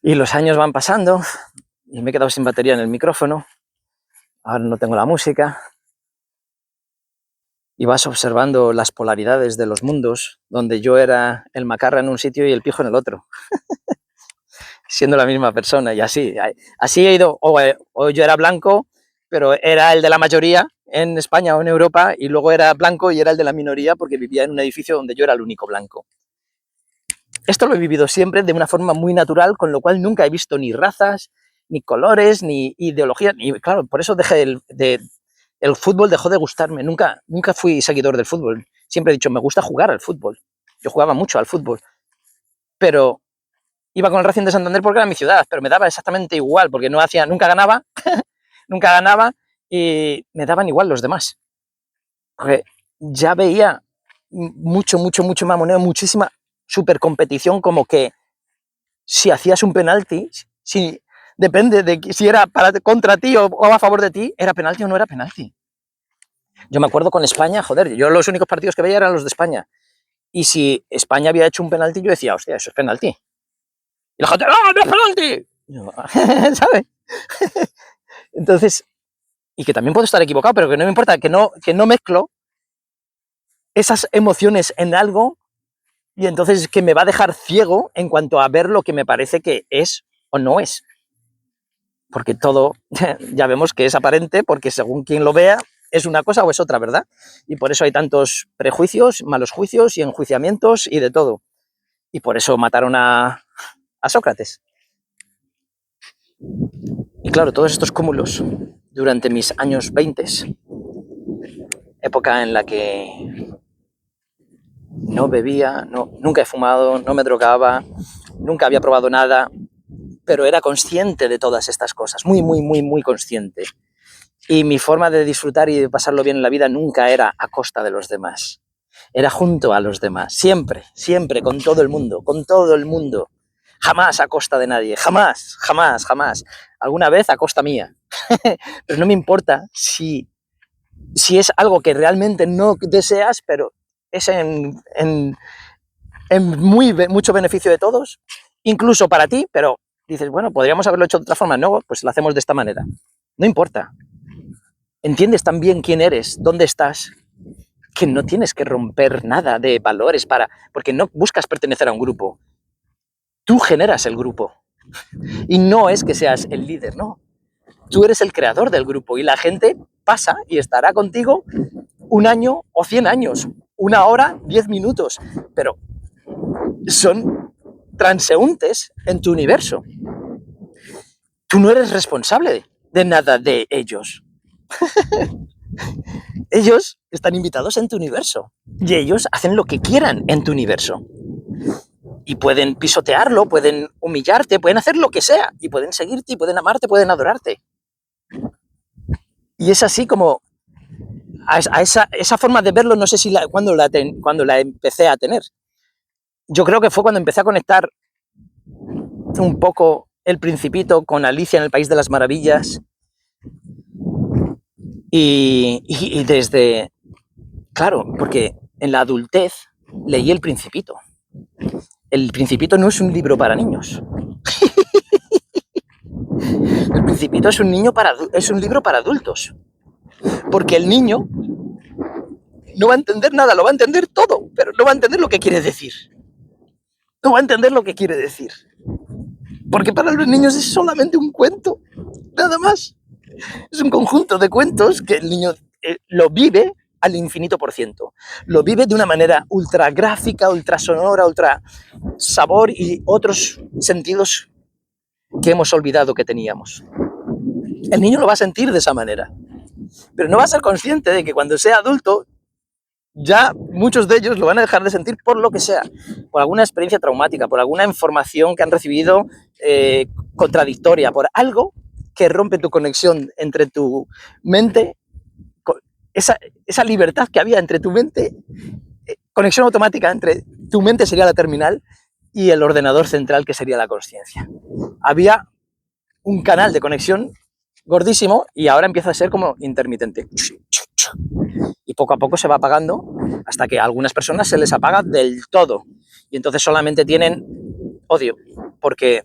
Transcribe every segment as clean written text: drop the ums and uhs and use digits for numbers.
Y los años van pasando y me he quedado sin batería en el micrófono. Ahora no tengo la música. Y vas observando las polaridades de los mundos, donde yo era el macarra en un sitio y el pijo en el otro, siendo la misma persona. Y así he ido, o yo era blanco, pero era el de la mayoría en España o en Europa, y luego era blanco y era el de la minoría porque vivía en un edificio donde yo era el único blanco. Esto lo he vivido siempre de una forma muy natural, con lo cual nunca he visto ni razas, ni colores, ni ideologías, y claro, por eso dejé el fútbol dejó de gustarme. Nunca fui seguidor del fútbol. Siempre he dicho, me gusta jugar al fútbol. Yo jugaba mucho al fútbol. Pero iba con el Racing de Santander porque era mi ciudad, pero me daba exactamente igual, porque nunca ganaba, nunca ganaba, y me daban igual los demás. Porque ya veía mucho mamoneo, muchísima supercompetición, como que si hacías un penalti, depende de si era contra ti o a favor de ti, era penalti o no era penalti. Yo me acuerdo con España, joder, yo los únicos partidos que veía eran los de España. Y si España había hecho un penalti, yo decía, hostia, eso es penalti. Y la gente, ¡no, no es penalti! Yo, ¿sabes? Entonces, y que también puedo estar equivocado, pero que no me importa, que no mezclo esas emociones en algo, y entonces que me va a dejar ciego en cuanto a ver lo que me parece que es o no es. Porque todo ya vemos que es aparente, porque según quien lo vea, es una cosa o es otra, ¿verdad? Y por eso hay tantos prejuicios, malos juicios y enjuiciamientos y de todo. Y por eso mataron a Sócrates. Y claro, todos estos cúmulos durante mis años 20, época en la que no bebía, nunca he fumado, no me drogaba, nunca había probado nada, pero era consciente de todas estas cosas, muy consciente. Y mi forma de disfrutar y de pasarlo bien en la vida nunca era a costa de los demás. Era junto a los demás, siempre, con todo el mundo. Jamás a costa de nadie, jamás. Alguna vez a costa mía. Pero no me importa si es algo que realmente no deseas, pero es en mucho beneficio de todos, incluso para ti, pero dices, bueno, podríamos haberlo hecho de otra forma. No, pues lo hacemos de esta manera. No importa. Entiendes tan bien quién eres, dónde estás, que no tienes que romper nada de valores porque no buscas pertenecer a un grupo. Tú generas el grupo. Y no es que seas el líder, no. Tú eres el creador del grupo y la gente pasa y estará contigo 1 año o 100 años, 1 hora, 10 minutos, pero son transeúntes en tu universo. Tú no eres responsable de nada de ellos. Ellos están invitados en tu universo y ellos hacen lo que quieran en tu universo. Y pueden pisotearlo, pueden humillarte, pueden hacer lo que sea, y pueden seguirte, y pueden amarte, pueden adorarte. Y es así como a esa forma de verlo, no sé si cuando la empecé a tener. Yo creo que fue cuando empecé a conectar un poco El Principito con Alicia en el País de las Maravillas. Y desde, claro, porque en la adultez leí El Principito. El Principito no es un libro para niños. El Principito es un libro para adultos. Porque el niño no va a entender nada, lo va a entender todo, pero no va a entender lo que quiere decir. No va a entender lo que quiere decir. Porque para los niños es solamente un cuento, nada más. Es un conjunto de cuentos que el niño lo vive al infinito por ciento. Lo vive de una manera ultra gráfica, ultra sonora, ultra sabor y otros sentidos que hemos olvidado que teníamos. El niño lo va a sentir de esa manera, pero no va a ser consciente de que cuando sea adulto ya muchos de ellos lo van a dejar de sentir por lo que sea, por alguna experiencia traumática, por alguna información que han recibido contradictoria, por algo que rompe tu conexión entre tu mente, esa libertad que había entre tu mente, conexión automática entre tu mente sería la terminal y el ordenador central que sería la consciencia. Había un canal de conexión gordísimo y ahora empieza a ser como intermitente. Y poco a poco se va apagando hasta que a algunas personas se les apaga del todo. Y entonces solamente tienen odio, porque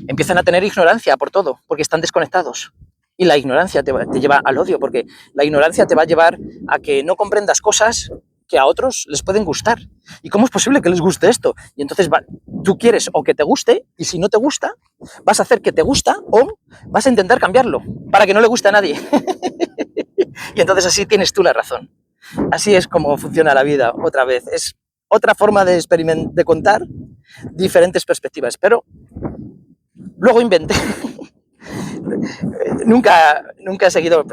empiezan a tener ignorancia por todo, porque están desconectados. Y la ignorancia te lleva al odio, porque la ignorancia te va a llevar a que no comprendas cosas que a otros les pueden gustar. ¿Y cómo es posible que les guste esto? Y entonces tú quieres o que te guste, y si no te gusta, vas a hacer que te gusta o vas a intentar cambiarlo para que no le guste a nadie. Y entonces así tienes tú la razón. Así es como funciona la vida otra vez. Es otra forma de contar diferentes perspectivas, pero luego inventé. nunca he seguido,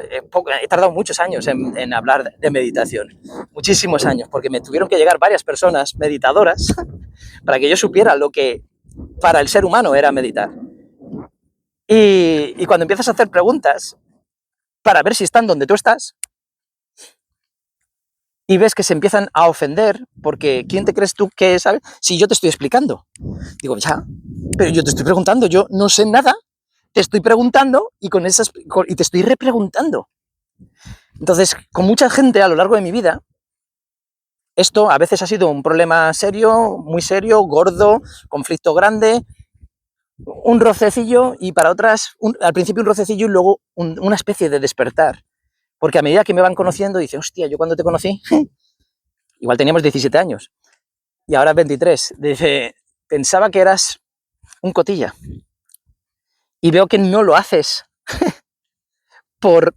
he tardado muchos años en hablar de meditación, muchísimos años, porque me tuvieron que llegar varias personas meditadoras para que yo supiera lo que para el ser humano era meditar. Y cuando empiezas a hacer preguntas para ver si están donde tú estás, y ves que se empiezan a ofender, porque ¿quién te crees tú que sabe? Si yo te estoy explicando. Digo, ya, pero yo te estoy preguntando, yo no sé nada, te estoy preguntando y te estoy repreguntando. Entonces, con mucha gente a lo largo de mi vida, esto a veces ha sido un problema serio, muy serio, gordo, conflicto grande, un rocecillo, y para otras, al principio un rocecillo y luego una especie de despertar. Porque a medida que me van conociendo, dicen, hostia, yo cuando te conocí, igual teníamos 17 años, y ahora 23, dice, pensaba que eras un cotilla. Y veo que no lo haces por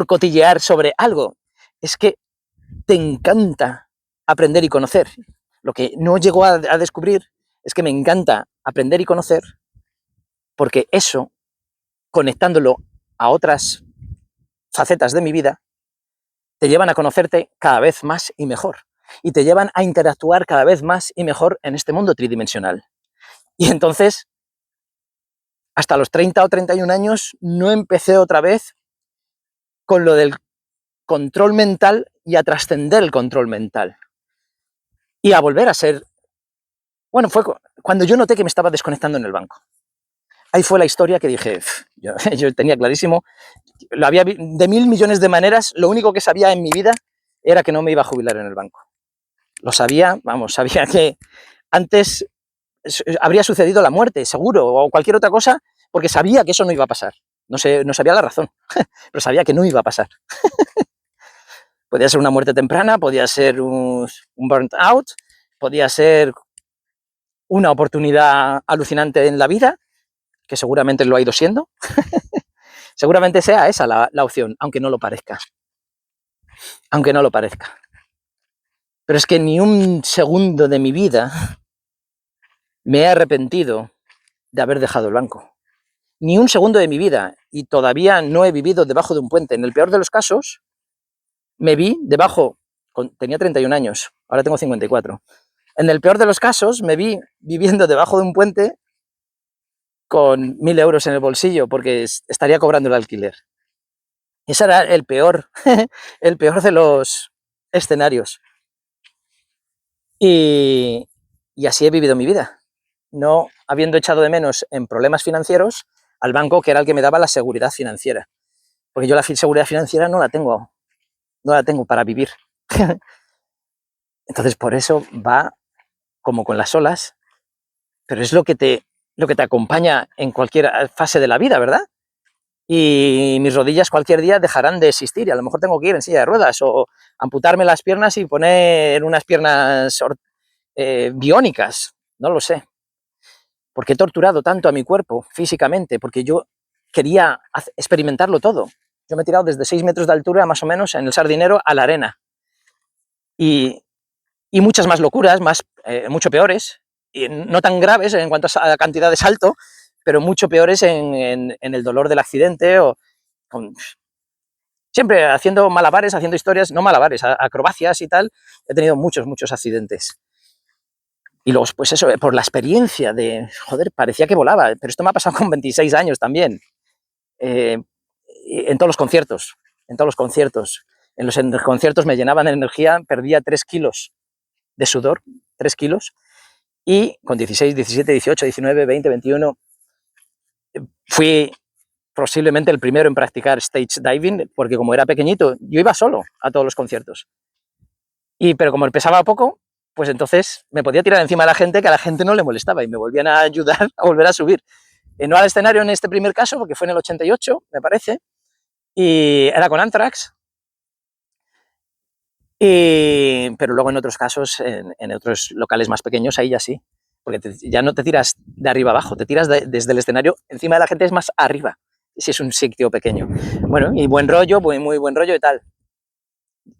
cotillear sobre algo. Es que te encanta aprender y conocer. Lo que no llego a descubrir es que me encanta aprender y conocer, porque eso, conectándolo a otras facetas de mi vida, te llevan a conocerte cada vez más y mejor. Y te llevan a interactuar cada vez más y mejor en este mundo tridimensional. Y entonces, hasta los 30 o 31 años, no empecé otra vez con lo del control mental y a trascender el control mental. Y a volver a ser... Bueno, fue cuando yo noté que me estaba desconectando en el banco. Ahí fue la historia que dije, yo tenía clarísimo, lo había de 1000 millones de maneras, lo único que sabía en mi vida era que no me iba a jubilar en el banco. Lo sabía, vamos, sabía que antes habría sucedido la muerte, seguro, o cualquier otra cosa, porque sabía que eso no iba a pasar. No sabía la razón, pero sabía que no iba a pasar. Podía ser una muerte temprana, podía ser un burnt out, podía ser una oportunidad alucinante en la vida, que seguramente lo ha ido siendo. Seguramente sea esa la opción, aunque no lo parezca. Aunque no lo parezca. Pero es que ni un segundo de mi vida me he arrepentido de haber dejado el banco. Ni un segundo de mi vida. Y todavía no he vivido debajo de un puente. En el peor de los casos, me vi debajo, tenía 31 años, ahora tengo 54. En el peor de los casos, me vi viviendo debajo de un puente con 1000 euros en el bolsillo, porque estaría cobrando el alquiler. Ese era el peor, el peor de los escenarios. Y así he vivido mi vida, no habiendo echado de menos en problemas financieros al banco, que era el que me daba la seguridad financiera. Porque yo la seguridad financiera no la tengo para vivir. Entonces, por eso va como con las olas, pero es lo que te acompaña en cualquier fase de la vida, ¿verdad? Y mis rodillas cualquier día dejarán de existir y a lo mejor tengo que ir en silla de ruedas o amputarme las piernas y poner unas piernas biónicas, no lo sé. Porque he torturado tanto a mi cuerpo físicamente, porque yo quería experimentarlo todo. Yo me he tirado desde 6 metros de altura, más o menos, en el Sardinero a la arena. Y muchas más locuras, mucho peores, y no tan graves en cuanto a cantidad de salto, pero mucho peores en el dolor del accidente, o siempre haciendo malabares, haciendo historias, no malabares, acrobacias y tal. He tenido muchos accidentes. Y luego, pues eso, por la experiencia de, joder, parecía que volaba, pero esto me ha pasado con 26 años también. En todos los conciertos, En los conciertos me llenaban de energía, perdía 3 kilos de sudor, 3 kilos, y con 16, 17, 18, 19, 20, 21, fui posiblemente el primero en practicar stage diving, porque como era pequeñito, yo iba solo a todos los conciertos. Pero como pesaba poco, pues entonces me podía tirar encima de la gente, que a la gente no le molestaba y me volvían a ayudar a volver a subir. No al escenario en este primer caso, porque fue en el 88, me parece, y era con Anthrax. Pero luego en otros casos, en otros locales más pequeños, ahí ya sí, porque ya no te tiras de arriba abajo, te tiras desde el escenario, encima de la gente es más arriba, si es un sitio pequeño. Bueno, y buen rollo, muy buen rollo y tal.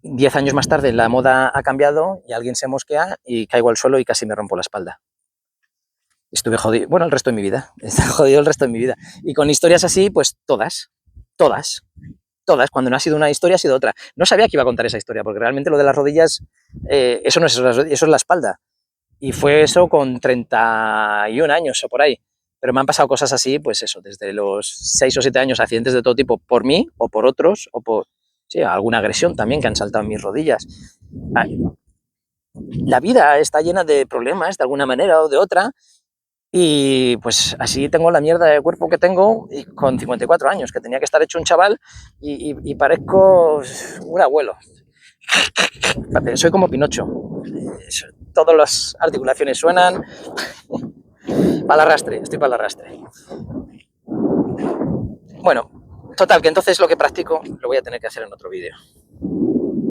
10 años más tarde la moda ha cambiado y alguien se mosquea y caigo al suelo y casi me rompo la espalda. Estuve jodido, bueno, el resto de mi vida, estuve jodido el resto de mi vida. Y con historias así, pues todas. Cuando no ha sido una historia ha sido otra. No sabía que iba a contar esa historia, porque realmente lo de las rodillas, eso no es eso es la espalda. Y fue eso con 31 años o por ahí. Pero me han pasado cosas así, pues eso, desde los 6 o 7 años, accidentes de todo tipo, por mí o por otros, o por sí, alguna agresión también que han saltado en mis rodillas. La vida está llena de problemas, de alguna manera o de otra, y pues así tengo la mierda de cuerpo que tengo y con 54 años, que tenía que estar hecho un chaval y parezco un abuelo. Soy como Pinocho. Todas las articulaciones suenan. Para el arrastre, estoy para el arrastre. Bueno, total, que entonces lo que practico lo voy a tener que hacer en otro vídeo.